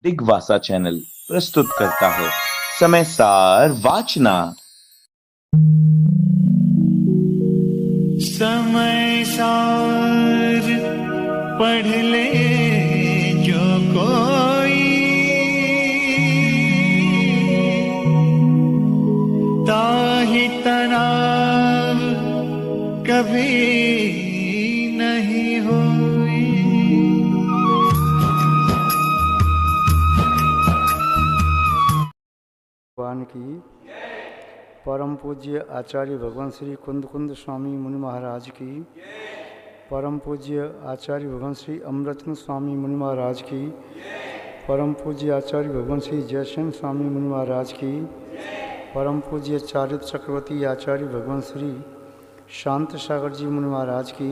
दिग्वासा channel प्रस्तुत करता है समय सार वाचना। समय सार पढ़ ले जो कोई, ताहि तनाव कभी नहीं होई। भगवान की परम पूज्य आचार्य भगवान श्री कुंद कुंद स्वामी मुनि महाराज की, परम पूज्य आचार्य भगवान श्री अमृतन स्वामी मुनि महाराज की, परम पूज्य आचार्य भगवान श्री जयसेन स्वामी मुनि महाराज की, परम पूज्य चारित्र चक्रवर्ती आचार्य भगवान श्री शांत सागर जी मुनि महाराज की,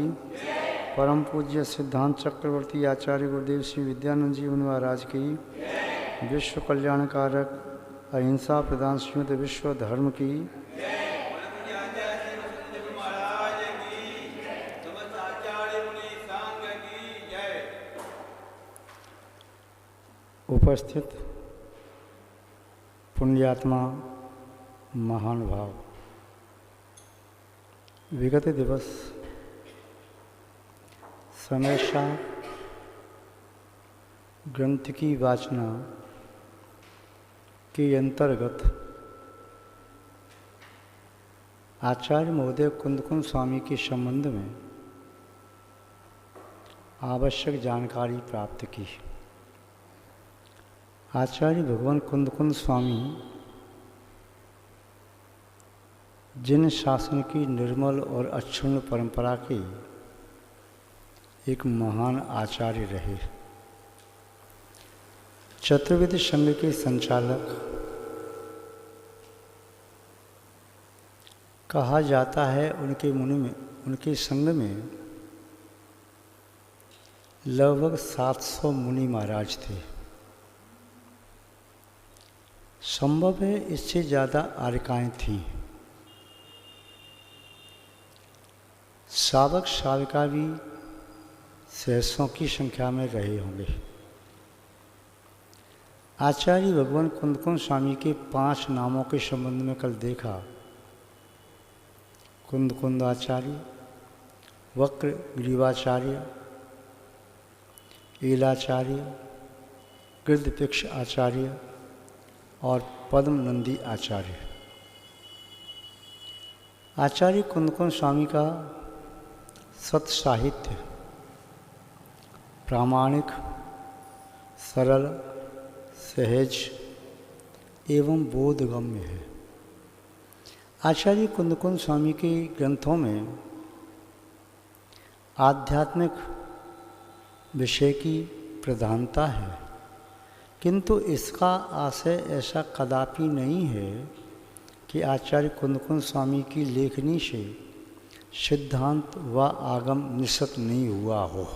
परम पूज्य सिद्धांत चक्रवर्ती आचार्य गुरुदेव श्री विद्यानंद जी मुनि महाराज की, विश्व कल्याणकारक अहिंसा प्रदान श्रीमद विश्व धर्म की, उपस्थित पुण्यात्मा महानुभाव, विगत दिवस समय सार ग्रंथ की वाचना के अंतर्गत आचार्य महोदय कुंद कुंद स्वामी के संबंध में आवश्यक जानकारी प्राप्त की। आचार्य भगवान कुंद कुंद स्वामी जिन शासन की निर्मल और अक्षुण्ण परंपरा के एक महान आचार्य रहे, चतुर्वेद संघ के संचालक कहा जाता है। उनके संघ में लगभग 700 मुनि महाराज थे। संभव है इससे ज़्यादा आर्यकाएँ थीं। सावक साविका भी सहस्रों की संख्या में रहे होंगे। आचार्य भगवान कुंद कुंद स्वामी के 5 नामों के संबंध में कल देखा। कुंद कुंद आचार्य, वक्र ग्रीवाचार्य, ईलाचार्य, गिरधपिक्ष आचार्य और पद्म नंदी आचार्य। आचार्य कुंद कुंद स्वामी का सत साहित्य प्रामाणिक, सरल, सहज एवं बोधगम्य है। आचार्य कुंद कुंद स्वामी के ग्रंथों में आध्यात्मिक विषय की प्रधानता है, किंतु इसका आशय ऐसा कदापि नहीं है कि आचार्य कुंद कुंद स्वामी की लेखनी से सिद्धांत व आगम निश्चित नहीं हुआ हो।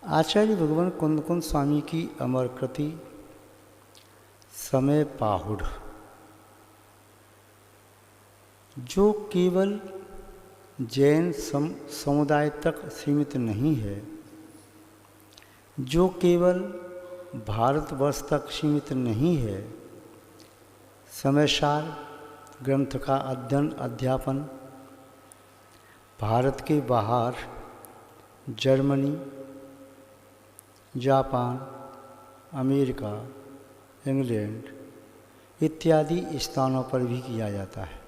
आचार्य भगवान कुंद कुंद स्वामी की अमर कृति समय पाहुड़, जो केवल जैन समुदाय तक सीमित नहीं है, जो केवल भारतवर्ष तक सीमित नहीं है, समय सार ग्रंथ का अध्ययन अध्यापन भारत के बाहर जर्मनी, जापान, अमेरिका, इंग्लैंड इत्यादि स्थानों पर भी किया जाता है।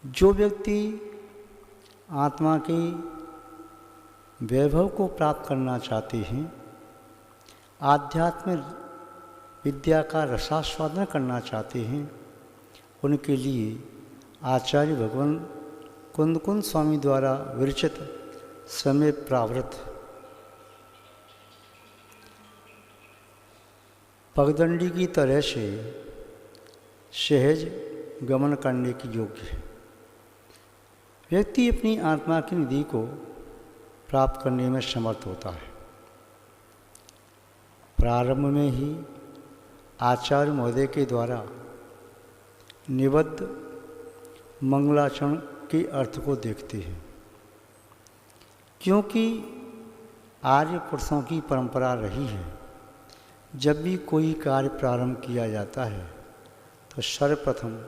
जो व्यक्ति आत्मा के वैभव को प्राप्त करना चाहते हैं, आध्यात्म विद्या का रसास्वादन करना चाहते हैं, उनके लिए आचार्य भगवान कुंद कुंद स्वामी द्वारा विरचित समय प्रावृत पगडंडी की तरह से सहज गमन करने की योग्य है। व्यक्ति अपनी आत्मा की निधि को प्राप्त करने में समर्थ होता है। प्रारंभ में ही आचार्य महोदय के द्वारा निबद्ध मंगलाचरण के अर्थ को देखते हैं, क्योंकि आर्य पुरुषों की परंपरा रही है। जब भी कोई कार्य प्रारंभ किया जाता है तो सर्वप्रथम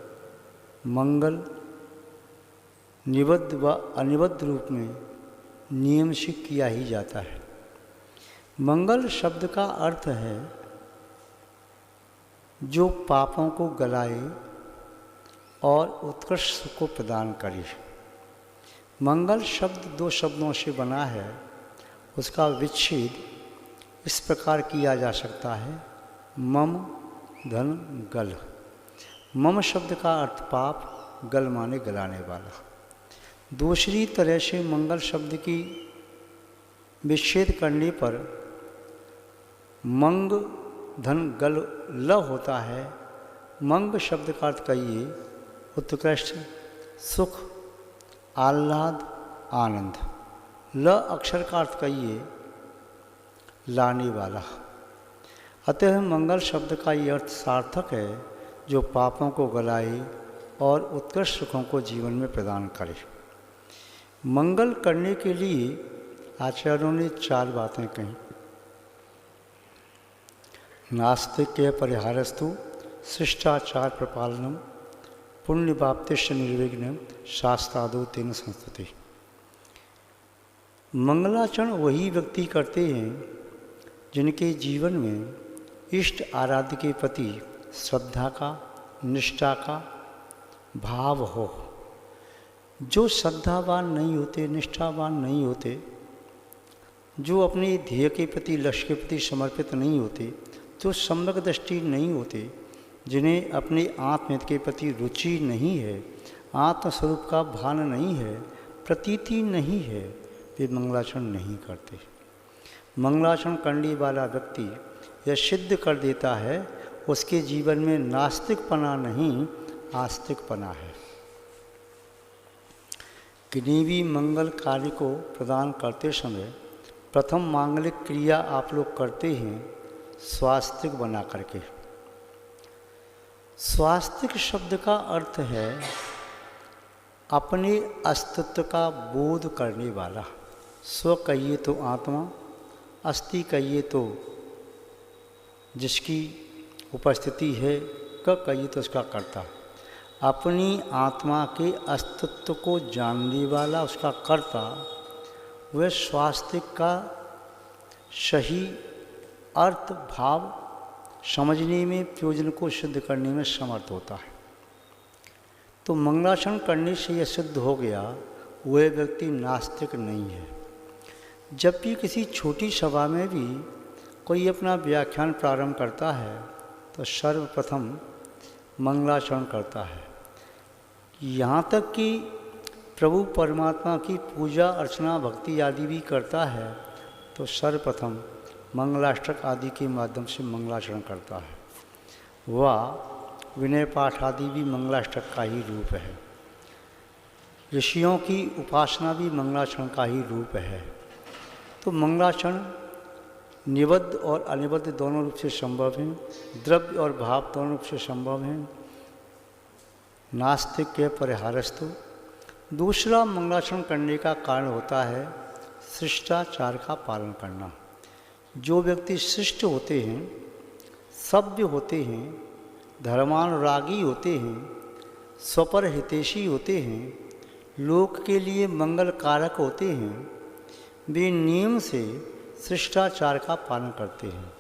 मंगल निबद्ध व अनिबद्ध रूप में नियम से किया ही जाता है। मंगल शब्द का अर्थ है जो पापों को गलाए और उत्कृष्ट सुख को प्रदान करे। मंगल शब्द दो शब्दों से बना है। उसका विच्छेद इस प्रकार किया जा सकता है, मम धन गल। मम शब्द का अर्थ पाप, गल माने गलाने वाला। दूसरी तरह से मंगल शब्द की विच्छेद करने पर मंग धन गल ल होता है। मंग शब्द का अर्थ कहिए उत्कृष्ट, सुख, आह्लाद, आनंद। ल अक्षर का अर्थ कहिए लाने वाला। अतः मंगल शब्द का ये अर्थ सार्थक है जो पापों को गलाए और उत्कृष्ट सुखों को जीवन में प्रदान करे। मंगल करने के लिए आचार्यों ने 4 बातें कही। नास्तिक्य परिहारस्तु शिष्टाचार प्रपालनम पुण्य वाप्तिश्च निर्विघ्न शास्त्रादो तेन संस्तुति। मंगलाचरण वही व्यक्ति करते हैं जिनके जीवन में इष्ट आराध्य के प्रति श्रद्धा का, निष्ठा का भाव हो। जो श्रद्धावान नहीं होते, निष्ठावान नहीं होते, जो अपने ध्येय के प्रति, लक्ष्य के प्रति समर्पित नहीं होते, जो सम्यक दृष्टि नहीं होते, जिन्हें अपने आत्महित के प्रति रुचि नहीं है, आत्मस्वरूप का भान नहीं है, प्रतीति नहीं है, वे मंगलाचरण नहीं करते। मंगलाचरण करने वाला व्यक्ति यह सिद्ध कर देता है उसके जीवन में नास्तिकपना नहीं, आस्तिकपना है। किन्हीं भी मंगल कार्य को प्रदान करते समय प्रथम मांगलिक क्रिया आप लोग करते हैं स्वास्तिक बना करके। स्वास्तिक शब्द का अर्थ है अपने अस्तित्व का बोध करने वाला। स्व कहिए तो आत्मा, अस्ति कहिए तो जिसकी उपस्थिति है, क कहिए तो उसका कर्ता। अपनी आत्मा के अस्तित्व को जानने वाला, उसका कर्ता, वह स्वास्तिक का सही अर्थ भाव समझने में, प्रयोजन को सिद्ध करने में समर्थ होता है। तो मंगलाचरण करने से यह सिद्ध हो गया वह व्यक्ति नास्तिक नहीं है। जब भी किसी छोटी सभा में भी कोई अपना व्याख्यान प्रारंभ करता है तो सर्वप्रथम मंगलाचरण करता है। यहाँ तक कि प्रभु परमात्मा की पूजा अर्चना भक्ति आदि भी करता है तो सर्वप्रथम मंगलाष्टक आदि के माध्यम से मंगलाचरण करता है। वह विनय पाठ आदि भी मंगलाष्टक का ही रूप है। ऋषियों की उपासना भी मंगलाचरण का ही रूप है। तो मंगलाचरण निबद्ध और अनिबद्ध दोनों रूप से संभव है, द्रव्य और भाव दोनों रूप से संभव है। नास्तिक के परिहारस्तु। दूसरा मंगलाचरण करने का कारण होता है शिष्टाचार का पालन करना। जो व्यक्ति शिष्ट होते हैं, सभ्य होते हैं, धर्मानुरागी होते हैं, स्वपर हितैषी होते हैं, लोक के लिए मंगल कारक होते हैं, वे नियम से शिष्टाचार का पालन करते हैं।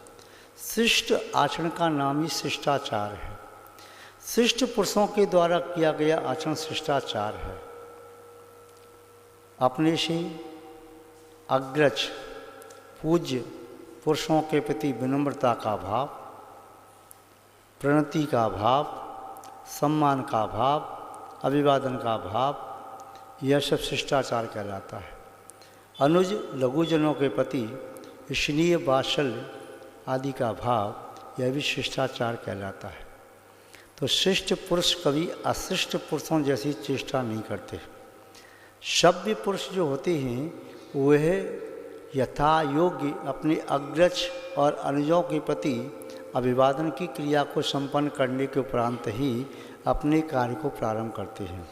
शिष्ट आचरण का नाम ही शिष्टाचार है। शिष्ट पुरुषों के द्वारा किया गया आचरण शिष्टाचार है। अपने से अग्रज पूज्य पुरुषों के प्रति विनम्रता का भाव, प्रणति का भाव, सम्मान का भाव, अभिवादन का भाव, यह सब शिष्टाचार कहलाता है। अनुज लघुजनों के प्रति स्नेह वात्सल्य आदि का भाव, यह भी शिष्टाचार कहलाता है। तो शिष्ट पुरुष कभी अशिष्ट पुरुषों जैसी चेष्टा नहीं करते। सभ्य पुरुष जो होते हैं वह यथा योग्य अपने अग्रज और अनुजों के प्रति अभिवादन की क्रिया को संपन्न करने के उपरांत ही अपने कार्य को प्रारंभ करते हैं।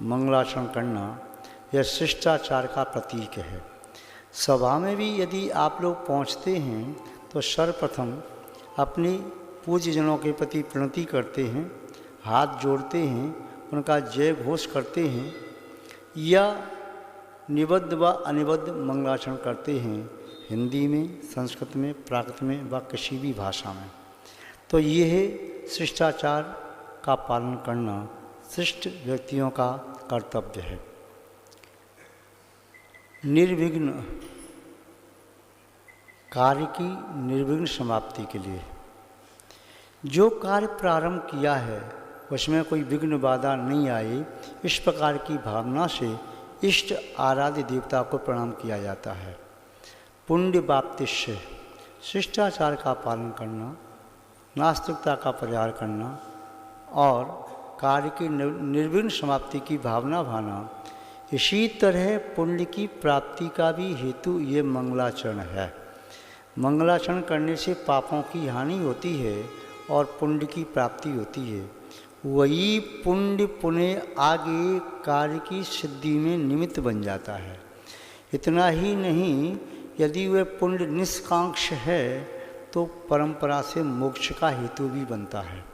मंगलाचरण करना यह शिष्टाचार का प्रतीक है। सभा में भी यदि आप लोग पहुंचते हैं तो सर्वप्रथम अपने पूज्यजनों के प्रति प्रणति करते हैं, हाथ जोड़ते हैं, उनका जय घोष करते हैं या निबद्ध व अनिबद्ध मंगलाचरण करते हैं, हिंदी में, संस्कृत में, प्राकृत में व किसी भी भाषा में। तो ये है शिष्टाचार का पालन करना शिष्ट व्यक्तियों का कर्तव्य है। निर्विघ्न कार्य की निर्विघ्न समाप्ति के लिए जो कार्य प्रारंभ किया है उसमें कोई विघ्न बाधा नहीं आए, इस प्रकार की भावना से इष्ट आराध्य देवता को प्रणाम किया जाता है। पुण्य वाप्तिश्य शिष्टाचार का पालन करना, नास्तिकता का परिहार करना और कार्य की निर्विघ्न समाप्ति की भावना भाना, इसी तरह पुण्य की प्राप्ति का भी हेतु ये मंगलाचरण है। मंगलाचरण करने से पापों की हानि होती है और पुण्य की प्राप्ति होती है। वही पुण्य पुण्य आगे कार्य की सिद्धि में निमित्त बन जाता है। इतना ही नहीं, यदि वह पुण्य निष्कांक्ष है तो परंपरा से मोक्ष का हेतु भी बनता है।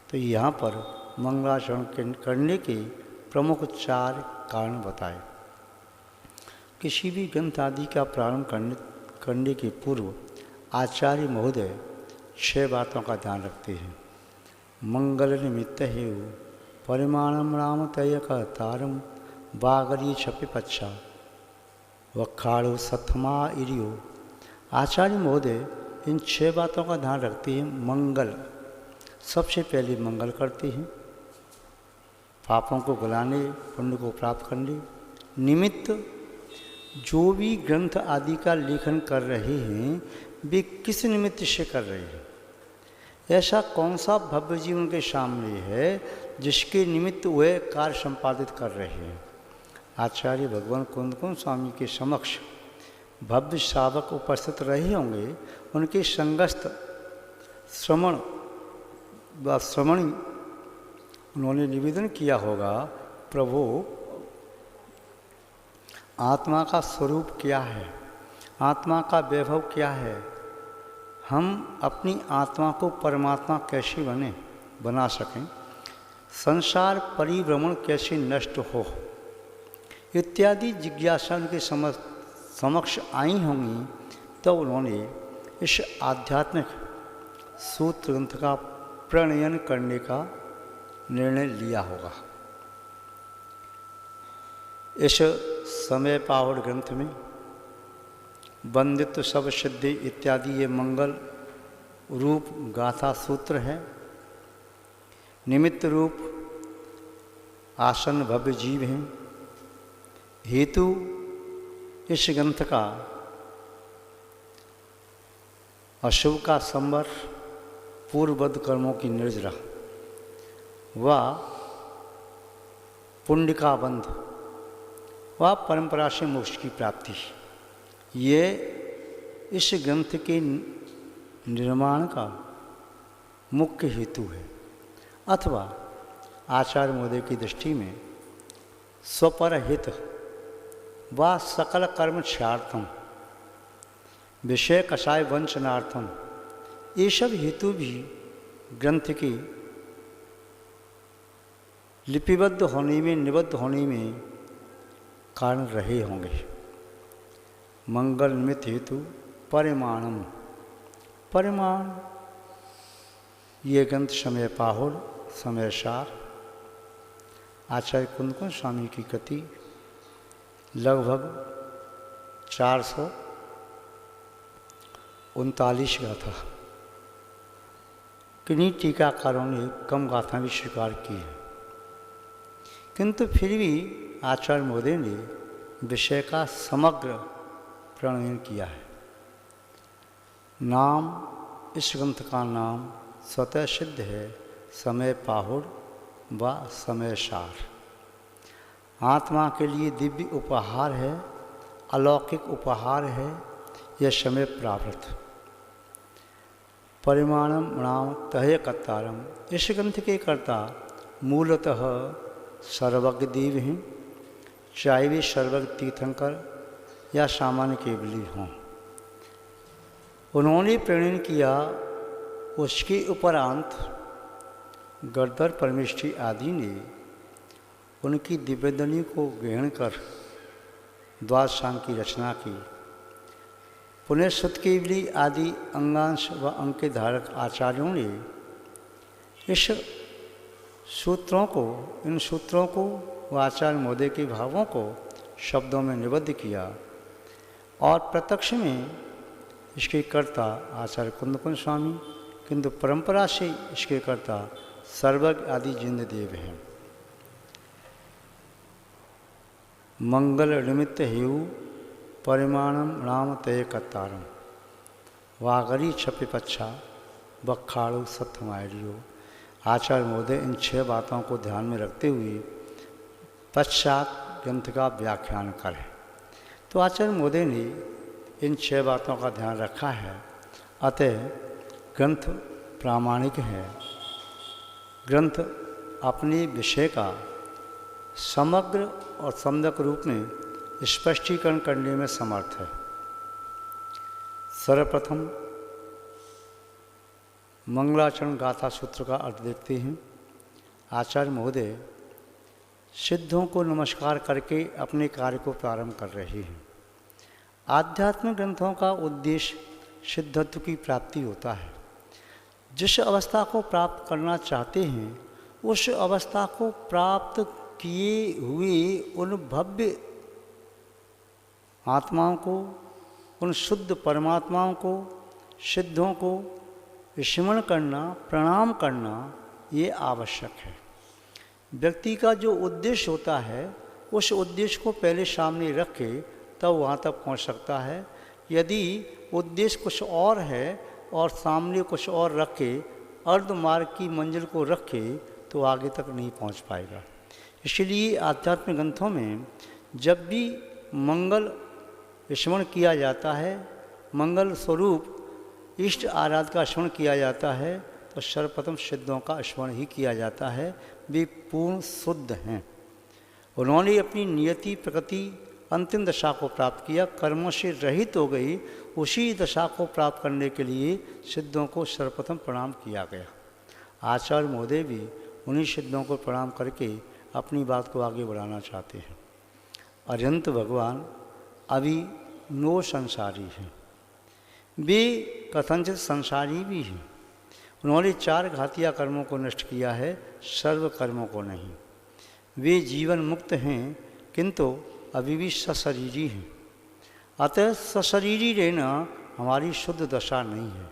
तो यहाँ पर मंगलाचरण करने के प्रमुख 4 कारण बताए। किसी भी ग्रंथ आदि का प्रारंभ करने के पूर्व आचार्य महोदय 6 बातों का ध्यान रखते हैं। मंगल निमित्त हेउ परिमाणम राम तय तारम बागरी छपे पच्छा वखाड़ो सथमा इरियो। आचार्य महोदय इन 6 बातों का ध्यान रखते हैं। मंगल, सबसे पहले मंगल करते हैं, पापों को गलाने, पुण्य को प्राप्त करने। निमित्त, जो भी ग्रंथ आदि का लेखन कर रहे हैं वे किस निमित्त से कर रहे हैं, ऐसा कौन सा भव्य जीवन के सामने है जिसके निमित्त वह कार्य संपादित कर रहे हैं। आचार्य भगवान कुंद स्वामी के समक्ष भव्य श्रावक उपस्थित रहे होंगे, उनके संगस्त श्रमणी उन्होंने निवेदन किया होगा, प्रभु आत्मा का स्वरूप क्या है, आत्मा का वैभव क्या है, हम अपनी आत्मा को परमात्मा कैसे बना सकें, संसार परिभ्रमण कैसे नष्ट हो, इत्यादि जिज्ञासा उनके समक्ष आई होंगी। तो उन्होंने इस आध्यात्मिक सूत्र ग्रंथ का प्रणयन करने का निर्णय लिया होगा। इस समय पाहुड़ ग्रंथ में वंदित्व सब सिद्धि इत्यादि ये मंगल रूप गाथा सूत्र है। निमित्त रूप आसन भव्य जीव हैं। हेतु इस ग्रंथ का अशुभ का संवर, पूर्वबद्ध कर्मों की निर्जरा व पुण्य का बंध व परंपरा से मोक्ष की प्राप्ति, ये इस ग्रंथ के निर्माण का मुख्य हेतु है। अथवा आचार्य महोदय की दृष्टि में स्वपर हित व सकल कर्म क्षयार्थम विषय कषाय वंचनार्थम, ये सब हेतु भी ग्रंथ के लिपिबद्ध होने में, निबद्ध होने में कारण रहे होंगे। मंगल निमित्त हेतु परिमाणम, परिमाण ये ग्रंथ समय पाहुड़, समय सार, आचार्य कुंद स्वामी की कृति लगभग 439 गाथा। किन्हीं टीकाकारों ने कम गाथा भी स्वीकार की है, किंतु फिर भी आचार्य महोदय ने विषय का समग्र प्रणयन किया है। नाम, इस ग्रंथ का नाम स्वतः सिद्ध है, समय पाहुड़ व समय सार। आत्मा के लिए दिव्य उपहार है, अलौकिक उपहार है यह समय प्रावृत। परिमाणम नाम तहे कर्तारम, इस ग्रंथ के कर्ता मूलतः सर्वज्ञ देव हैं, चाहे वे सर्वज्ञ तीर्थंकर या सामान्य केवली हों। उन्होंने प्रणयन किया, उसके उपरांत गद्दर परमेष्ठी आदि ने उनकी दिव्यध्वनि को ग्रहण कर द्वादशांग की रचना की। पुनः सुतकेवली आदि अंगांश व अंग के धारक आचार्यों ने इन सूत्रों को व आचार्य महोदय के भावों को शब्दों में निबद्ध किया और प्रत्यक्ष में इसके कर्ता आचार्य कुंदकुंद स्वामी, किंतु परंपरा से इसके कर्ता सर्वज्ञ आदि जिनदेव हैं। मंगल निमित्त हेयु परिमाणम राम तय कत्तारम वागरी छपे पच्छा बखाड़ो सत्यमायरियो। आचार्य महोदय इन 6 बातों को ध्यान में रखते हुए पश्चात ग्रंथ का व्याख्यान करें। तो आचार्य महोदय ने इन 6 बातों का ध्यान रखा है, अतः ग्रंथ प्रामाणिक है। ग्रंथ अपने विषय का समग्र और सम्यक रूप में स्पष्टीकरण करने में समर्थ है। सर्वप्रथम मंगलाचरण गाथा सूत्र का अर्थ देखते हैं। आचार्य महोदय सिद्धों को नमस्कार करके अपने कार्य को प्रारंभ कर रहे हैं। आध्यात्मिक ग्रंथों का उद्देश्य सिद्धत्व की प्राप्ति होता है। जिस अवस्था को प्राप्त करना चाहते हैं उस अवस्था को प्राप्त किए हुए उन भव्य आत्माओं को, उन शुद्ध परमात्माओं को, सिद्धों को स्मरण करना, प्रणाम करना ये आवश्यक है। व्यक्ति का जो उद्देश्य होता है उस उद्देश्य को पहले सामने रख के तब वहाँ तक पहुँच सकता है। यदि उद्देश्य कुछ और है और सामने कुछ और रख के अर्ध मार्ग की मंजिल को रखे तो आगे तक नहीं पहुँच पाएगा। इसलिए आध्यात्मिक ग्रंथों में जब भी मंगल स्मरण किया जाता है, मंगल स्वरूप इष्ट आराध का स्मरण किया जाता है, तो सर्वप्रथम सिद्धों का स्मरण ही किया जाता है। वे पूर्ण शुद्ध हैं। उन्होंने अपनी नियति प्रकृति अंतिम दशा को प्राप्त किया, कर्मों से रहित हो गई। उसी दशा को प्राप्त करने के लिए सिद्धों को सर्वप्रथम प्रणाम किया गया। आचार्य महोदय भी उन्हीं सिद्धों को प्रणाम करके अपनी बात को आगे बढ़ाना चाहते हैं। अरिहंत भगवान अभी नो संसारी हैं, वे कथनचित संसारी भी हैं। उन्होंने 4 घातिया कर्मों को नष्ट किया है, सर्व कर्मों को नहीं। वे जीवन मुक्त हैं किंतु अभी भी सशरीरी हैं। अतः सशरीरी रहना हमारी शुद्ध दशा नहीं है,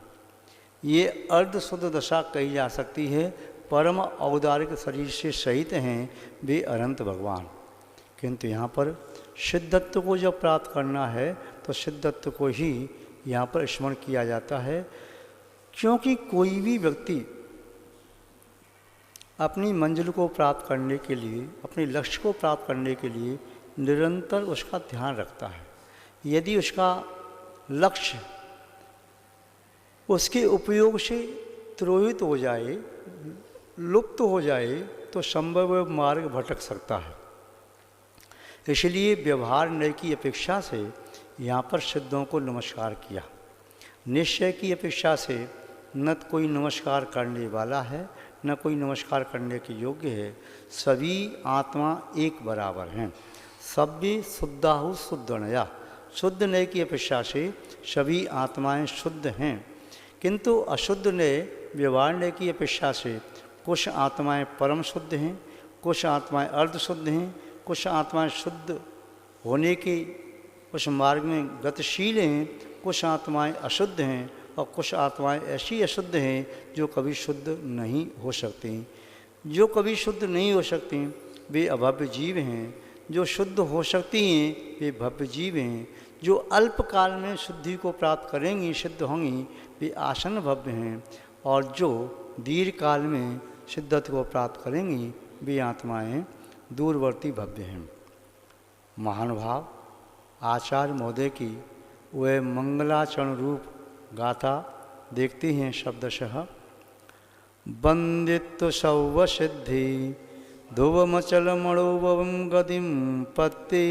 ये अर्ध शुद्ध दशा कही जा सकती है। परम औदारिक शरीर से सहित हैं वे अनंत भगवान। किंतु यहाँ पर सिद्धत्व को जब प्राप्त करना है तो सिद्धत्व को ही यहाँ पर स्मरण किया जाता है, क्योंकि कोई भी व्यक्ति अपनी मंजिल को प्राप्त करने के लिए, अपने लक्ष्य को प्राप्त करने के लिए निरंतर उसका ध्यान रखता है। यदि उसका लक्ष्य उसके उपयोग से तिरोहित हो जाए, लुप्त हो जाए, तो संभव मार्ग भटक सकता है। इसलिए व्यवहार न्याय की अपेक्षा से यहाँ पर सिद्धों को नमस्कार किया। निश्चय की अपेक्षा से न कोई नमस्कार करने वाला है, न कोई नमस्कार करने के योग्य है। सभी आत्मा एक बराबर हैं। सभी शुद्धाहु शुद्धनया, शुद्ध न्याय की अपेक्षा से सभी आत्माएं शुद्ध हैं, किंतु अशुद्ध न्याय व्यवहार न्याय की अपेक्षा से कुछ आत्माएं परम शुद्ध हैं, कुछ आत्माएं अर्ध शुद्ध हैं, कुछ आत्माएं शुद्ध होने के उस मार्ग में गतिशील हैं, कुछ आत्माएं अशुद्ध हैं और कुछ आत्माएं ऐसी अशुद्ध हैं जो कभी शुद्ध नहीं हो सकती। जो कभी शुद्ध नहीं हो सकती वे अभव्य जीव हैं, जो शुद्ध हो सकती हैं वे भव्य जीव हैं। जो अल्प काल में शुद्धि को प्राप्त करेंगी, सिद्ध होंगी, वे आसन्न भव्य हैं, और जो दीर्घ काल में सिद्धत्व को प्राप्त करेंगी वे आत्माएं दूरवर्ती भव्य हैं। महानुभाव आचार्य महोदय की वह मंगलाचरण रूप गाथा देखते हैं शब्दशः। वंदित्व सौव सिद्धि ध्रुवमचल मणोवम गतिम पत्ति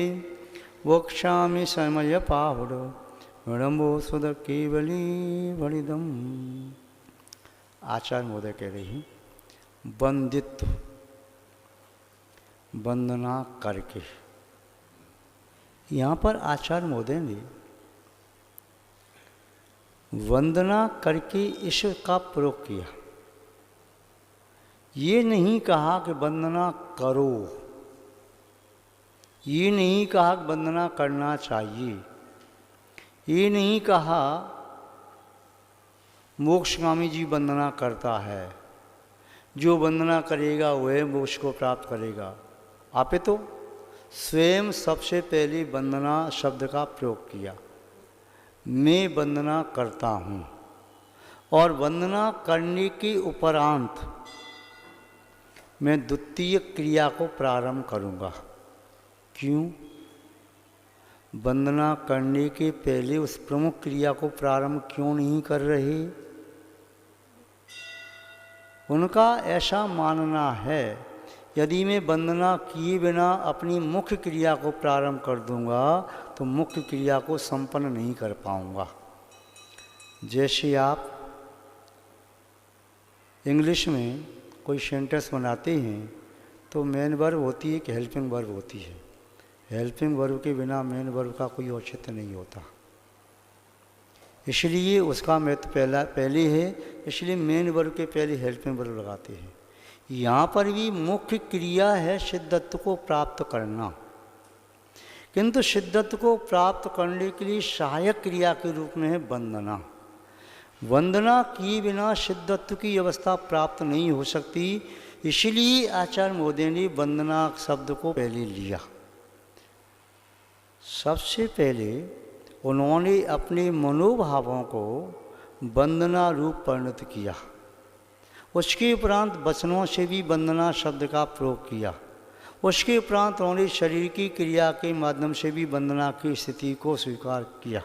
वक्ष्यामि समय पाहुड विडम्बो सुद केवली बलिदम। आचार्य महोदय कह रहे हैं वंदित्व, वंदना करके। यहाँ पर आचार्य महोदय ने वंदना करके ईश्वर का प्रयोग किया। ये नहीं कहा कि वंदना करो, ये नहीं कहा कि वंदना करना चाहिए, ये नहीं कहा मोक्षगामी जी वंदना करता है, जो वंदना करेगा वह मोक्ष को प्राप्त करेगा। आपे तो स्वयं सबसे पहले वंदना शब्द का प्रयोग किया। मैं वंदना करता हूँ और वंदना करने के उपरांत मैं द्वितीय क्रिया को प्रारंभ करूँगा। क्यों? वंदना करने के पहले उस प्रमुख क्रिया को प्रारंभ क्यों नहीं कर रहे? उनका ऐसा मानना है यदि मैं वंदना किए बिना अपनी मुख्य क्रिया को प्रारंभ कर दूंगा तो मुख्य क्रिया को संपन्न नहीं कर पाऊंगा। जैसे आप इंग्लिश में कोई सेंटेंस बनाते हैं तो मेन वर्ब होती है कि हेल्पिंग वर्ब होती है। हेल्पिंग वर्ब के बिना मेन वर्ब का कोई औचित्य नहीं होता, इसलिए उसका महत्व पहले है, इसलिए मेन वर्ब के पहले हेल्पिंग वर्ब लगाते हैं। यहाँ पर भी मुख्य क्रिया है सिद्धत्व को प्राप्त करना, किंतु सिद्धत्व को प्राप्त करने के लिए सहायक क्रिया के रूप में है वंदना। वंदना किए बिना सिद्धत्व की अवस्था प्राप्त नहीं हो सकती, इसलिए आचार्य महोदय ने वंदना शब्द को पहले लिया। सबसे पहले उन्होंने अपने मनोभावों को वंदना रूप परिणत किया, उसके उपरांत वचनों से भी वंदना शब्द का प्रयोग किया, उसके उपरांत उन्होंने शरीर की क्रिया के माध्यम से भी वंदना की स्थिति को स्वीकार किया।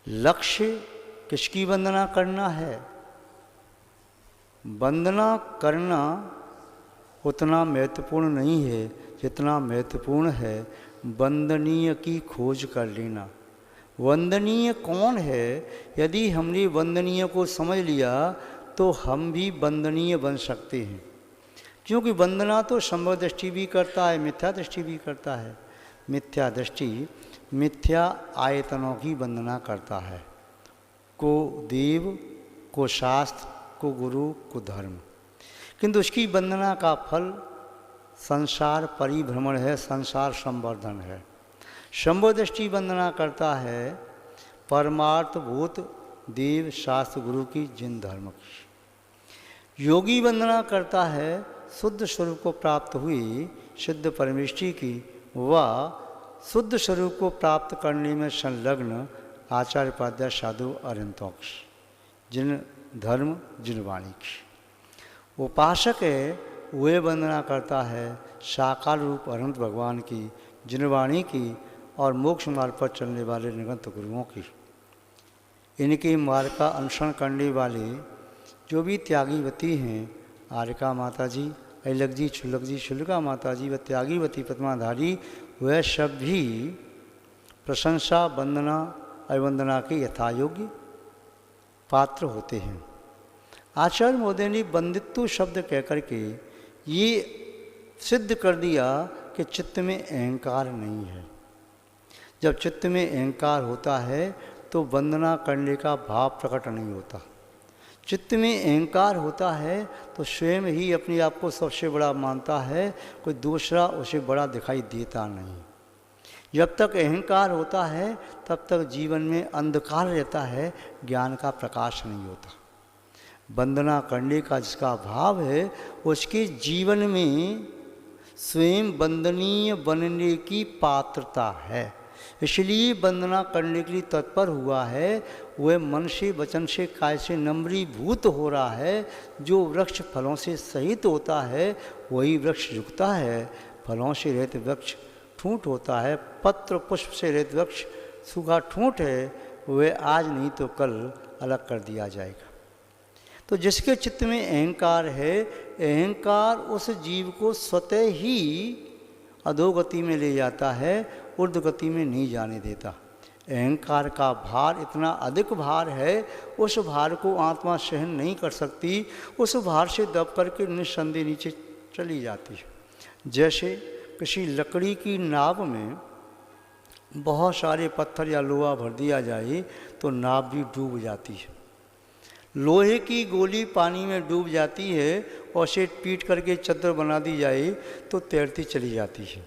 लक्ष्य किसकी वंदना करना है? वंदना करना उतना महत्वपूर्ण नहीं है जितना महत्वपूर्ण है वंदनीय की खोज कर लेना। वंदनीय कौन है? यदि हमने वंदनीय को समझ लिया तो हम भी वंदनीय बन सकते हैं, क्योंकि वंदना तो संभव दृष्टि भी करता है, मिथ्या दृष्टि भी करता है। मिथ्या दृष्टि मिथ्या आयतनों की वंदना करता है, को देव, को शास्त्र, को गुरु, को धर्म, किंतु उसकी वंदना का फल संसार परिभ्रमण है, संसार संवर्धन है। संभव दृष्टि वंदना करता है परमार्थ भूत देव शास्त्र गुरु की जिन धर्म की। योगी वंदना करता है शुद्ध स्वरूप को प्राप्त हुई सिद्ध परमेष्ठी की, वह शुद्ध स्वरूप को प्राप्त करने में संलग्न आचार्य उपाध्याय साधु अरहंतों की, जिन धर्म जिन वाणी की। उपासक है वह वंदना करता है साकार रूप अनंत भगवान की, जिन वाणी की और मोक्ष मार्ग पर चलने वाले निरंत गुरुओं की। इनके मार्ग का अनुसरण करने वाले जो भी त्यागीवती हैं, आरिका माता जी, ऐलक जी, छुलक जी, शुल्का माता जी व त्यागीवती पद्माधारी, वह सब भी प्रशंसा वंदना अवंदना के यथायोग्य पात्र होते हैं। आचार्य महोदय ने वंदित्व शब्द कहकर के ये सिद्ध कर दिया कि चित्त में अहंकार नहीं है। जब चित्त में अहंकार होता है तो वंदना करने का भाव प्रकट नहीं होता। चित्त में अहंकार होता है तो स्वयं ही अपने आप को सबसे बड़ा मानता है, कोई दूसरा उसे बड़ा दिखाई देता नहीं। जब तक अहंकार होता है तब तक जीवन में अंधकार रहता है, ज्ञान का प्रकाश नहीं होता। वंदना करने का जिसका भाव है उसके जीवन में स्वयं वंदनीय बनने की पात्रता है, इसलिए वंदना करने के लिए तत्पर हुआ है। वह मन से वचन से काय से नम्रीभूत हो रहा है। जो वृक्ष फलों से सहित होता है वही वृक्ष झुकता है, फलों से रहित वृक्ष ठूंठ होता है। पत्र पुष्प से रहित वृक्ष सूखा ठूंठ है, वह आज नहीं तो कल अलग कर दिया जाएगा। तो जिसके चित्त में अहंकार है, अहंकार उस जीव को स्वतः ही अधोगति में ले जाता है, ऊर्ध्व गति में नहीं जाने देता। अहंकार का भार इतना अधिक भार है, उस भार को आत्मा सहन नहीं कर सकती, उस भार से दब करके निस्संदेह नीचे चली जाती है। जैसे किसी लकड़ी की नाव में बहुत सारे पत्थर या लोहा भर दिया जाए तो नाव भी डूब जाती है। लोहे की गोली पानी में डूब जाती है और उसे पीट करके चद्दर बना दी जाए तो तैरती चली जाती है।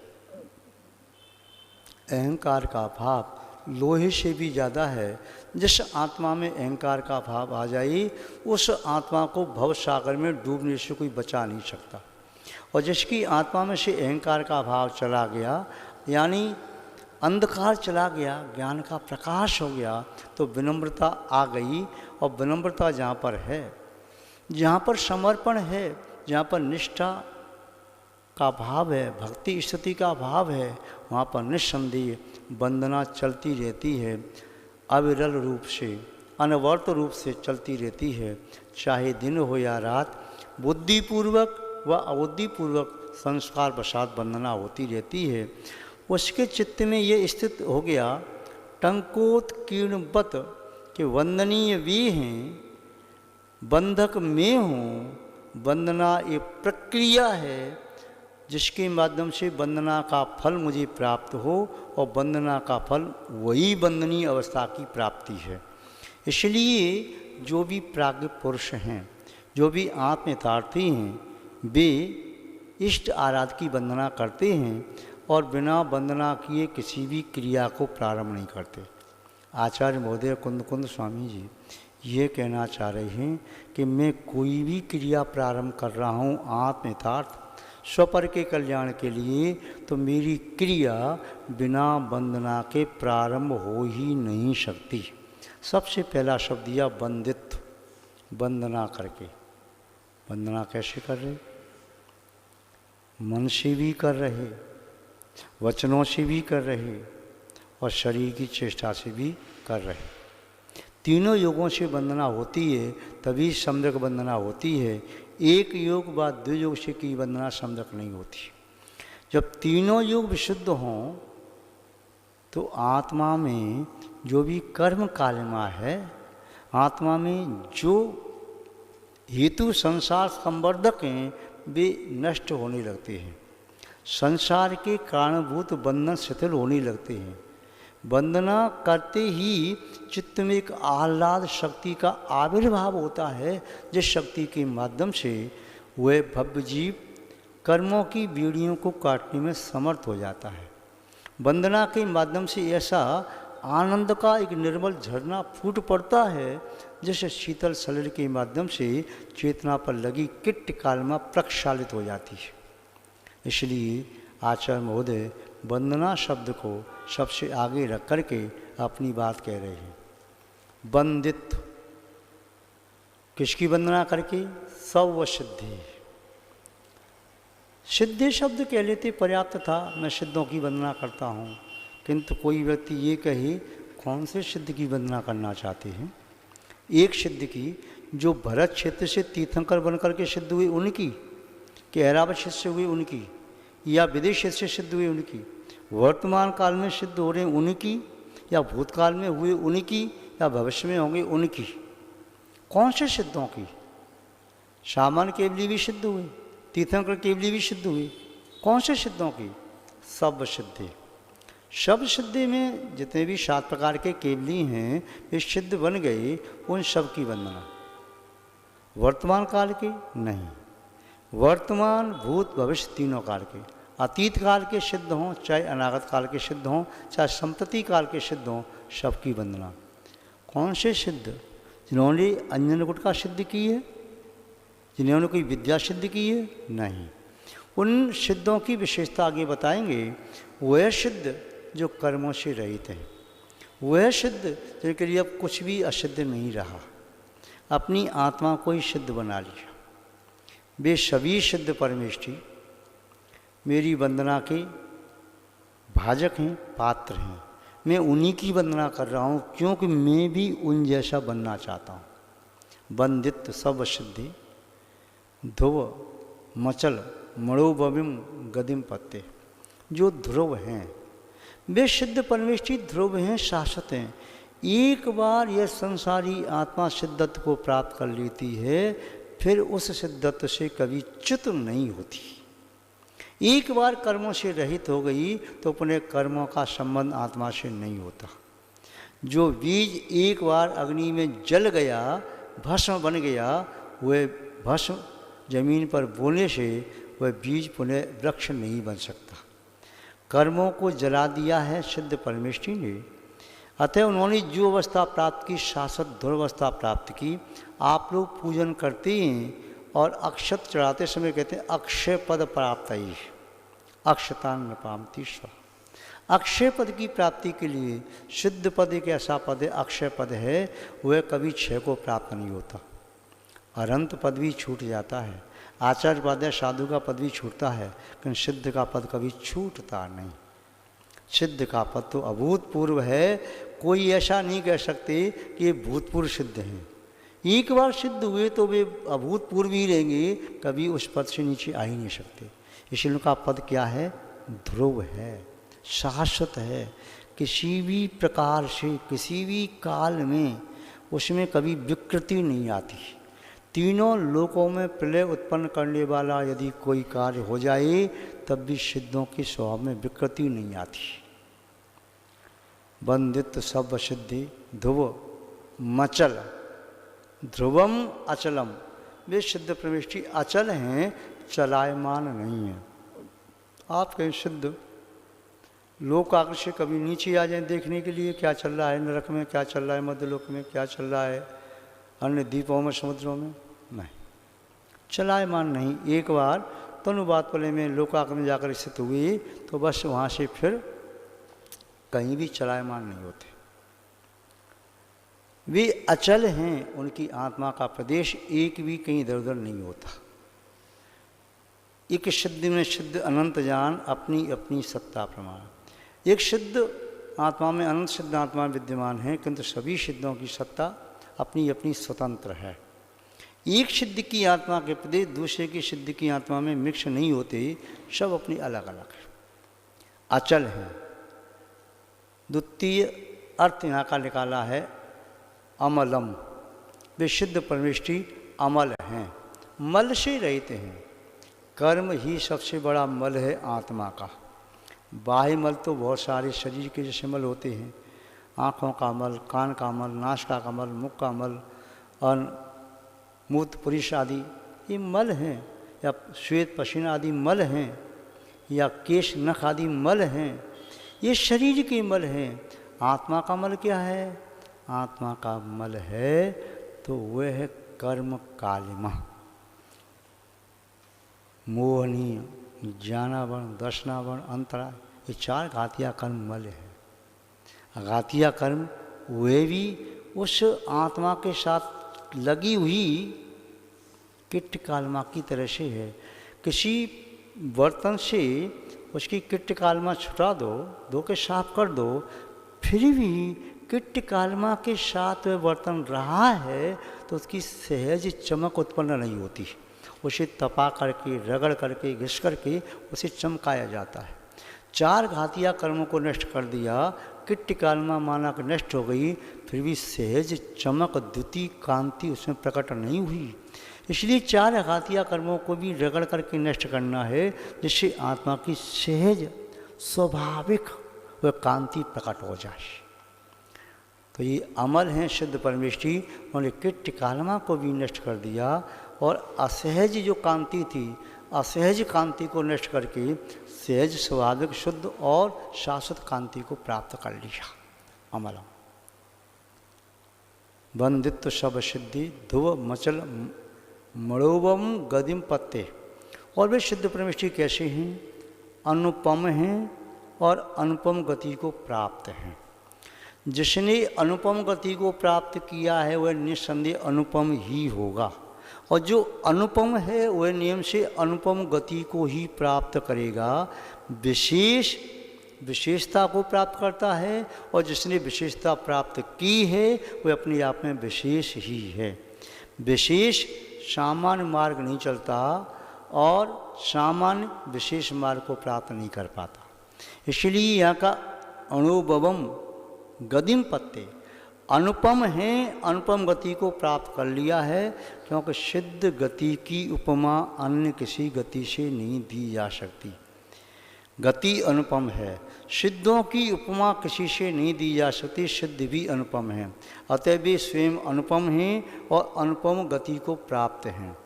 अहंकार का भाव लोहे से भी ज़्यादा है। जिस आत्मा में अहंकार का भाव आ जाए उस आत्मा को भव सागर में डूबने से कोई बचा नहीं सकता। और जिसकी आत्मा में से अहंकार का भाव चला गया, यानी अंधकार चला गया, ज्ञान का प्रकाश हो गया, तो विनम्रता आ गई। और विनम्रता जहाँ पर है, जहाँ पर समर्पण है, जहाँ पर निष्ठा का भाव है, भक्ति स्तुति का भाव है, वहाँ पर निस्संदेह वंदना चलती रहती है। अविरल रूप से, अनवर्त रूप से चलती रहती है। चाहे दिन हो या रात, बुद्धिपूर्वक व अबुद्धिपूर्वक संस्कार वशात वंदना होती रहती है। उसके चित्त में ये स्थित हो गया, टंकोत्कीर्णवत कि वंदनीय वे हैं, बंधक मैं हूँ। वंदना एक प्रक्रिया है जिसके माध्यम से वंदना का फल मुझे प्राप्त हो, और वंदना का फल वही वंदनीय अवस्था की प्राप्ति है। इसलिए जो भी प्राज्ञ पुरुष हैं, जो भी आत्मयथार्थी हैं, वे इष्ट आराध की वंदना करते हैं और बिना वंदना किए किसी भी क्रिया को प्रारंभ नहीं करते। आचार्य महोदय कुंद स्वामी जी ये कहना चाह रहे हैं कि मैं कोई भी क्रिया प्रारंभ कर रहा हूँ आत्मयथार्थ स्वपर के कल्याण के लिए, तो मेरी क्रिया बिना वंदना के प्रारंभ हो ही नहीं सकती। सबसे पहला शब्द दिया वंदित्व, वंदना करके। वंदना कैसे कर रहे? मन से भी कर रहे, वचनों से भी कर रहे और शरीर की चेष्टा से भी कर रहे। तीनों योगों से वंदना होती है, तभी सम्यक वंदना होती है। एक योग व दो योग से की वंदना सम्यक नहीं होती। जब तीनों योग विशुद्ध हों तो आत्मा में जो भी कर्म कालिमा है, आत्मा में जो हेतु संसार संवर्धक हैं, वे नष्ट होने लगते हैं। संसार के कारणभूत बंधन शिथिल होने लगते हैं। वंदना करते ही चित्त में एक आह्लाद शक्ति का आविर्भाव होता है, जिस शक्ति के माध्यम से वह भव्य जीव कर्मों की बीड़ियों को काटने में समर्थ हो जाता है। वंदना के माध्यम से ऐसा आनंद का एक निर्मल झरना फूट पड़ता है, जिस शीतल सलिल के माध्यम से चेतना पर लगी किट कालमा प्रक्षालित हो जाती है। इसलिए आचार्य महोदय वंदना शब्द को सबसे आगे रख करके अपनी बात कह रहे हैं। वंदित्व किसकी वंदना करके? सव सिद्धि। सिद्धि शब्द कह लेते पर्याप्त था, मैं सिद्धों की वंदना करता हूँ। किंतु कोई व्यक्ति ये कहे कौन से सिद्ध की वंदना करना चाहते हैं? एक सिद्ध की जो भरत क्षेत्र से तीर्थंकर बनकर के सिद्ध हुए उनकी, कि ऐरावत क्षेत्र से हुए उनकी, या विदेश क्षेत्र से सिद्ध हुए उनकी, वर्तमान काल में सिद्ध हो रहे उनकी, या भूतकाल में हुए उनकी, या भविष्य में होंगे उनकी? कौन से सिद्धों की? सामान्य केवली भी सिद्ध हुए, तीर्थंकर केवली भी सिद्ध हुए, कौन से सिद्धों की? सब सिद्धि। सब सिद्धि में जितने भी 7 प्रकार के केवली हैं, वे सिद्ध बन गए, उन सब की वंदना। वर्तमान काल के नहीं, वर्तमान भूत भविष्य तीनों काल के, अतीत काल के सिद्ध हों चाहे अनागत काल के सिद्ध हों, चाहे संप्रति काल के सिद्ध हों, सबकी वंदना। कौन से सिद्ध? जिन्होंने अंजन गुटका सिद्ध की है, जिन्होंने कोई विद्या सिद्ध की है? नहीं। उन सिद्धों की विशेषता आगे बताएंगे। वह सिद्ध जो कर्मों से रहित हैं, वह सिद्ध जिनके लिए अब कुछ भी असिद्ध नहीं रहा, अपनी आत्मा को ही सिद्ध बना लिया। वे सभी सिद्ध परमेष्ठी मेरी वंदना के भाजक हैं, पात्र हैं। मैं उन्हीं की वंदना कर रहा हूँ, क्योंकि मैं भी उन जैसा बनना चाहता हूँ। वंदित्व सब सिद्धि ध्रुव मचल मणोभविम गदिम पत्ते। जो ध्रुव हैं, वे सिद्ध परमेष्ठी ध्रुव हैं, शाश्वत हैं। एक बार यह संसारी आत्मा सिद्धत्व को प्राप्त कर लेती है, फिर उस सिद्धत्व से कभी च्युत नहीं होती। एक बार कर्मों से रहित हो गई तो अपने कर्मों का संबंध आत्मा से नहीं होता। जो बीज एक बार अग्नि में जल गया, भस्म बन गया, वह भस्म जमीन पर बोने से वह बीज पुनः वृक्ष नहीं बन सकता। कर्मों को जला दिया है सिद्ध परमेष्ठी ने, अतः उन्होंने जो अवस्था प्राप्त की, शाश्वत ध्रुवस्था प्राप्त की। आप लोग पूजन करते हैं और अक्षत चढ़ाते समय कहते हैं अक्षय पद प्राप्त ही, अक्षतान न पामती स्व। अक्षय पद की प्राप्ति के लिए सिद्ध पद एक ऐसा पद है, अक्षय पद है, वह कभी क्षय को प्राप्त नहीं होता। अनंत पद भी छूट जाता है, आचार्य पद है, साधु का पद भी छूटता है, लेकिन सिद्ध का पद कभी छूटता नहीं। सिद्ध का पद तो अभूतपूर्व है, कोई ऐसा नहीं कह सकते कि ये भूतपूर्व सिद्ध हैं। एक बार सिद्ध हुए तो वे अभूतपूर्व ही रहेंगे, कभी उस पद से नीचे आ ही नहीं सकते। इसलिए उनका पद क्या है? ध्रुव है, शाश्वत है, किसी भी प्रकार से किसी भी काल में उसमें कभी विकृति नहीं आती। तीनों लोकों में प्रलय उत्पन्न करने वाला यदि कोई कार्य हो जाए तब भी सिद्धों के स्वभाव में विकृति नहीं आती। बंदित्व सब सिद्धि ध्रुव मचल, ध्रुवम अचलम। वे सिद्ध प्रविष्टि अचल हैं, चलायमान नहीं है। आप कहीं सिद्ध लोक आकृति से कभी नीचे आ जाएं देखने के लिए क्या चल रहा है नरक में, क्या चल रहा है मध्यलोक में, क्या चल रहा है अन्य द्वीपों में, समुद्रों में, नहीं, चलायमान नहीं। एक बार तनुबात पले में लोकाकृति में जाकर स्थित हुए तो बस वहाँ से फिर कहीं भी चलायमान नहीं होते। वे अचल हैं, उनकी आत्मा का प्रदेश एक भी कहीं इधर उधर नहीं होता। एक सिद्ध में सिद्ध अनंत जान, अपनी अपनी सत्ता प्रमाण। एक सिद्ध आत्मा में अनंत सिद्ध आत्मा विद्यमान है, किंतु सभी सिद्धों की सत्ता अपनी अपनी स्वतंत्र है। एक सिद्ध की आत्मा के प्रदेश दूसरे की सिद्ध की आत्मा में मिक्स नहीं होते, सब अपनी अलग अलग है, अचल हैं। द्वितीय अर्थ यहाँ का निकाला है अमलम। वे सिद्ध परमेष्ठी अमल हैं, मल से रहित हैं। कर्म ही सबसे बड़ा मल है आत्मा का। बाह्य मल तो बहुत सारे शरीर के जैसे मल होते हैं, आँखों का मल, कान का मल, नासिका का मल, मुख का मल और मूत्र पुरुष आदि ये मल हैं, या श्वेत पसीना आदि मल हैं, या केश नख आदि मल हैं, ये शरीर के मल हैं। आत्मा का मल क्या है? आत्मा का मल है तो वह है कर्म कालिमा, मोहनीय, ज्ञानावरण, दर्शनावरण, अंतरा, ये चार घातिया कर्म मल है। घातिया कर्म वे भी उस आत्मा के साथ लगी हुई किट्ट कालमा की तरह से है। किसी बर्तन से उसकी किट्ट कालमा छुटा दो, धो के साफ कर दो, फिर भी किट्ट कालमा के साथ वह बर्तन रहा है तो उसकी सहज चमक उत्पन्न नहीं होती। उसे तपा करके, रगड़ करके, घिस करके उसे चमकाया जाता है। चार घातिया कर्मों को नष्ट कर दिया, किट्ट कालमा माना कि नष्ट हो गई, फिर भी सहज चमक, द्युति, कांति उसमें प्रकट नहीं हुई। इसलिए चार घातिया कर्मों को भी रगड़ करके नष्ट करना है, जिससे आत्मा की सहज स्वाभाविक वह कांति प्रकट हो जाए। तो ये अमल हैं सिद्ध परमेष्ठी, उन्होंने किट्ट कालमा को भी नष्ट कर दिया और असहज जो कांति थी, असहज कांति को नष्ट करके सहज स्वाभाविक शुद्ध और शाश्वत कांति को प्राप्त कर लिया। अमलम बंदित्व सब सिद्धि ध्रुव मचल मणोवम गदिम पत्ते। और वे सिद्ध परमेष्ठी कैसे हैं? अनुपम हैं और अनुपम गति को प्राप्त हैं। जिसने अनुपम गति को प्राप्त किया है वह निस्संदेह अनुपम ही होगा, और जो अनुपम है वह नियम से अनुपम गति को ही प्राप्त करेगा। विशेषता को प्राप्त करता है, और जिसने विशेषता प्राप्त की है वह अपने आप में विशेष ही है। विशेष सामान्य मार्ग नहीं चलता और सामान्य विशेष मार्ग को प्राप्त नहीं कर पाता। इसलिए यहाँ का अणुभवम गदिम पत्ते अनुपम है, अनुपम गति को प्राप्त कर लिया है, क्योंकि सिद्ध गति की उपमा अन्य किसी गति से नहीं दी जा सकती। गति अनुपम है, सिद्धों की उपमा किसी से नहीं दी जा सकती, सिद्ध भी अनुपम है, अतः वे स्वयं अनुपम हैं और अनुपम गति को प्राप्त हैं।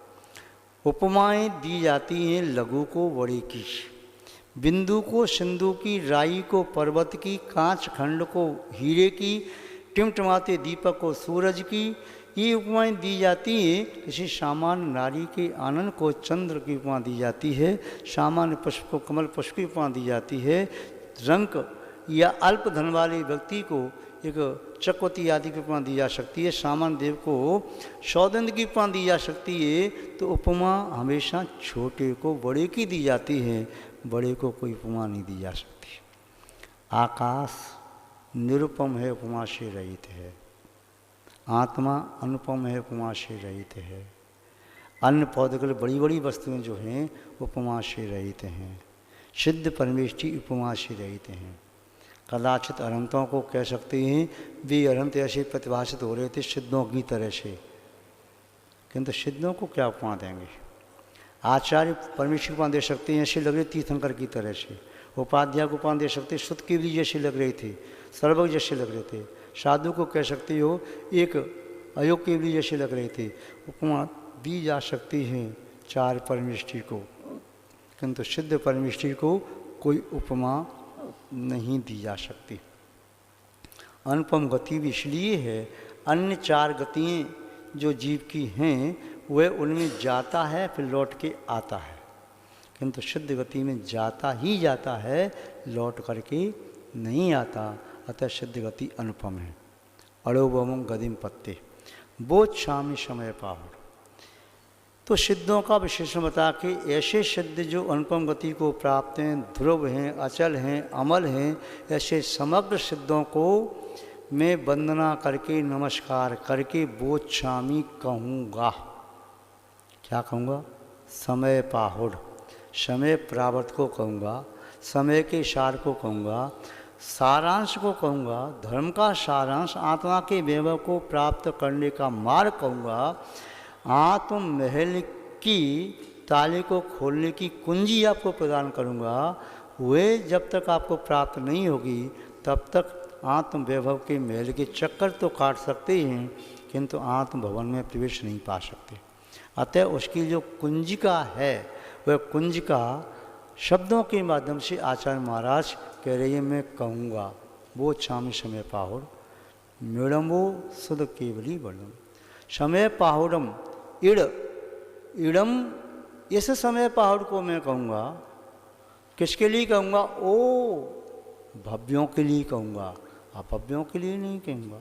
उपमाएं दी जाती हैं लघु को बड़े की, बिंदु को सिंधु की, राई को पर्वत की, कांच खंड को हीरे की, टिमटिमाते दीपक को सूरज की। ये उपमाएं दी जाती हैं। किसी सामान्य नारी के आनंद को चंद्र की उपमा दी जाती है, सामान्य पुष्प को कमल पुष्प की उपमा दी जाती है, रंक या अल्प धन वाले व्यक्ति को एक चक्रवर्ती आदि की उपमा दी जा सकती है, सामान्य देव को सौदंड की उपमा दी जा सकती है। तो उपमा हमेशा छोटे को बड़े की दी जाती है, बड़े को कोई उपमा नहीं दी जा सकती। आकाश निरुपम है, उपमा से रहित है। आत्मा अनुपम है, उपमा से रहित है। अन्य पौधे बड़ी बड़ी वस्तुएं जो हैं उपमा से रहित हैं। सिद्ध परमेष्ठी उपमा से रहित हैं। कदाचित अनंतों को कह सकते हैं वे अनंत ऐसे प्रतिभाषित हो रहे थे सिद्धों की तरह से, किंतु सिद्धों को क्या उपमा देंगे। आचार्य परमेश्वर उपमा दे सकते हैं, ऐसे लग रहे तीर्थंकर की तरह से। उपाध्याय को उपमा दे सकते शुद्ध केवली जैसे लग रहे थे, सर्वज्ञ जैसे लग रहे थे। साधु को कह सकते हो एक अयोग केवली जैसे लग रहे थे। उपमा दी जा सकती है चार परमेष्ठी को, किंतु सिद्ध परमेष्ठी को कोई उपमा नहीं दी जा सकती। अनुपम गति भी इसलिए है, अन्य चार गतियाँ जो जीव की हैं वह उनमें जाता है फिर लौट के आता है, किंतु सिद्ध गति में जाता ही जाता है, लौट करके नहीं आता, अतः सिद्ध गति अनुपम है। अड़ोबम गदिम पत्ते बोध शामी समय पाहुर। तो सिद्धों का विशेषण बता के ऐसे सिद्ध जो अनुपम गति को प्राप्त हैं, ध्रुव हैं, अचल हैं, अमल हैं, ऐसे समग्र सिद्धों को मैं वंदना करके नमस्कार करके बोध शामी कहूँगा। क्या कहूँगा? समय पाहुर, समय प्रावर्त को कहूँगा, समय के सार को कहूँगा, सारांश को कहूँगा, धर्म का सारांश आत्मा के वैभव को प्राप्त करने का मार्ग कहूँगा, आत्म महल की ताले को खोलने की कुंजी आपको प्रदान करूँगा। वे जब तक आपको प्राप्त नहीं होगी तब तक आत्म वैभव के महल के चक्कर तो काट सकते हैं, किंतु आत्म भवन में प्रवेश नहीं पा सकते। अतः उसकी जो कुंजिका है वह कुंजिका शब्दों के माध्यम से आचार्य महाराज कह रही है मैं कहूँगा। वो शामी समय पाहुर मेड़मो सुध केवली वर्णम। समय पाहुरम इड़ इड़म, इस समय पाहुर को मैं कहूँगा। किसके लिए कहूँगा? ओ भव्यों के लिए कहूँगा, अभव्यों के लिए नहीं कहूँगा।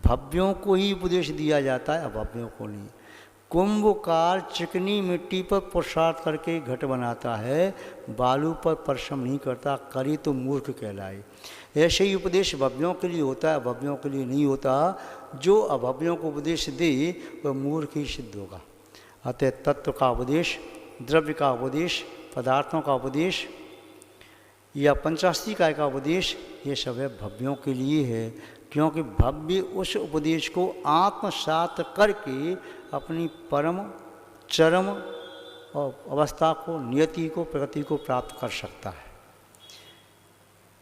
भव्यों को ही उपदेश दिया जाता है, अभव्यों को नहीं। कुंभकार चिकनी मिट्टी पर पुरुषार्थ करके घट बनाता है, बालू पर परिश्रम नहीं करता, करे तो मूर्ख कहलाए। ऐसे ही उपदेश भव्यों के लिए होता है, अभव्यों के लिए नहीं होता। जो अभव्यों को उपदेश दे वह मूर्ख ही सिद्ध होगा। अतः तत्व का उपदेश, द्रव्य का उपदेश, पदार्थों का उपदेश या पंचास्ती काय का उपदेश, ये सब है भव्यों के लिए है, क्योंकि भव्य उस उपदेश को आत्मसात करके अपनी परम चरम और अवस्था को, नियति को, प्रगति को प्राप्त कर सकता है।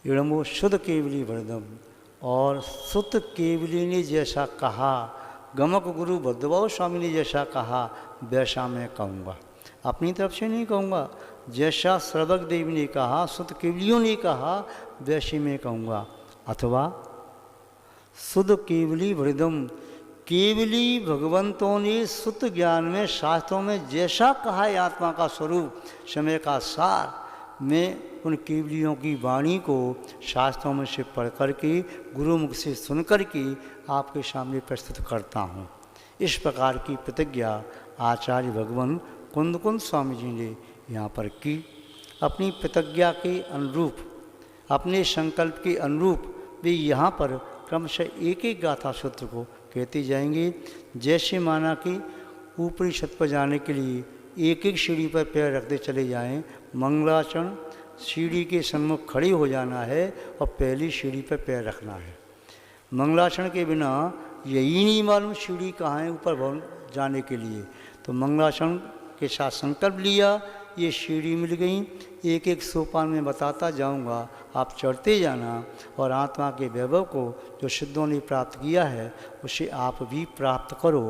इड़मो शुद्ध केवली वरदम, और सुत केवली ने जैसा कहा, गमक गुरु भद्रभाव स्वामी ने जैसा कहा, वैसा मैं कहूँगा। अपनी तरफ से नहीं कहूँगा, जैसा सर्वज्ञ देव ने कहा, सुत केवलियों ने कहा, वैसे मैं कहूँगा। अथवा शुद्ध केवली वृदम, केवली भगवंतों ने सुत ज्ञान में शास्त्रों में जैसा कहा है आत्मा का स्वरूप, समय का सार, मैं उन केवलियों की वाणी को शास्त्रों में से पढ़ करके गुरुमुख से सुन करके आपके सामने प्रस्तुत करता हूँ। इस प्रकार की प्रतिज्ञा आचार्य भगवान कुंद स्वामी जी ने यहाँ पर की। अपनी प्रतिज्ञा के अनुरूप, अपने संकल्प के अनुरूप वे यहाँ पर क्रमशः एक एक गाथा सूत्र को कहते जाएंगे। जैसे माना कि ऊपरी छत पर जाने के लिए एक एक सीढ़ी पर पैर रखते चले जाएं, मंगलाचरण, सीढ़ी के सन्मुख खड़े हो जाना है और पहली सीढ़ी पर पैर रखना है। मंगलाचरण के बिना यही नहीं मालूम सीढ़ी कहाँ है ऊपर भवन जाने के लिए। तो मंगलाचरण के साथ संकल्प लिया, ये सीढ़ी मिल गई, एक एक सोपान में बताता जाऊंगा, आप चढ़ते जाना और आत्मा के वैभव को जो सिद्धों ने प्राप्त किया है उसे आप भी प्राप्त करो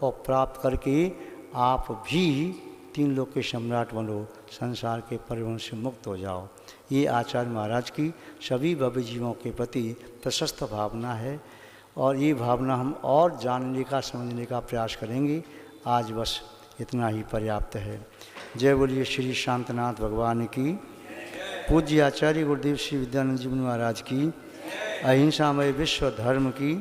और प्राप्त करके आप भी 3 लोक के सम्राट बनो, संसार के परिवहन से मुक्त हो जाओ। ये आचार्य महाराज की सभी भव्य जीवों के प्रति प्रशस्त भावना है और ये भावना हम और जानने का समझने का प्रयास करेंगे। आज बस इतना ही पर्याप्त है। जय बोलिए श्री शांतनाथ भगवान की, पूज्य आचार्य गुरुदेव श्री विद्यानंद जी महाराज की, अहिंसामय विश्व धर्म की।